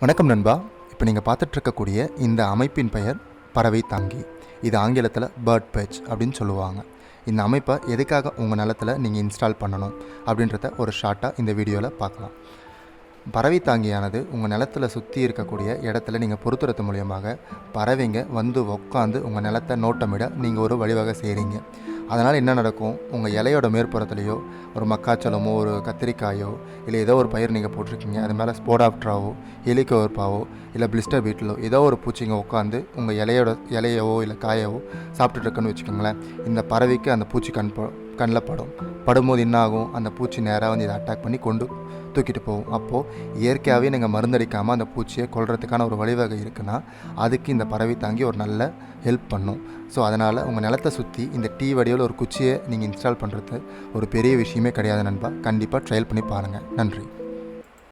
வணக்கம் நண்பா. இப்போ நீங்கள் பார்த்துட்ருக்கக்கூடிய இந்த அமைப்பின் பெயர் பறவை தாங்கி. இது ஆங்கிலத்தில் Perch அப்படின்னு சொல்லுவாங்க. இந்த அமைப்பை எதுக்காக உங்கள் நிலத்தில் நீங்கள் இன்ஸ்டால் பண்ணணும் அப்படின்றத ஒரு ஷார்ட்டாக இந்த வீடியோவில் பார்க்கலாம். பறவை தாங்கியானது உங்கள் நிலத்தில் சுற்றி இருக்கக்கூடிய இடத்துல நீங்கள் பொறுத்துறது மூலியமாக பறவைங்க வந்து உட்காந்து உங்கள் நிலத்தை நோட்டமிட நீங்கள் ஒரு வழிவகை செய்கிறீங்க. அதனால் என்ன நடக்கும், உங்கள் இலையோட மேற்புறத்துலையோ ஒரு மக்காச்சோளமோ ஒரு கத்திரிக்காயோ இல்லை ஏதோ ஒரு பயிர் நீங்கள் போட்டிருக்கீங்க, அது மேலே ஸ்போடாப்ட்ராவோ ஹெலிகோவர்பாவோ இல்லை பிளிஸ்டர் பீட்டிலோ ஏதோ ஒரு பூச்சிங்க உட்காந்து உங்கள் இலையவோ இல்லை காயவோ சாப்பிட்டுருக்குன்னு வச்சுக்கோங்களேன். இந்த பறவைக்கு அந்த பூச்சி கண்ணில் படும்போது என்ன ஆகும், அந்த பூச்சி நேராக வந்து இதை அட்டாக் பண்ணி தூக்கிட்டு போகும். அப்போது இயற்கையாகவே நீங்கள் மருந்தடிக்காமல் அந்த பூச்சியை கொல்றதுக்கான ஒரு வழிவகை இருக்குன்னா அதுக்கு இந்த பறவை தாங்கி ஒரு நல்ல ஹெல்ப் பண்ணும். ஸோ அதனால் உங்கள் நிலத்தை சுற்றி இந்த டீ வடிவில் ஒரு குச்சியை நீங்கள் இன்ஸ்டால் பண்ணுறது ஒரு பெரிய விஷயமே கிடையாது நண்பா. கண்டிப்பாக ட்ரையல் பண்ணி பாருங்கள். நன்றி.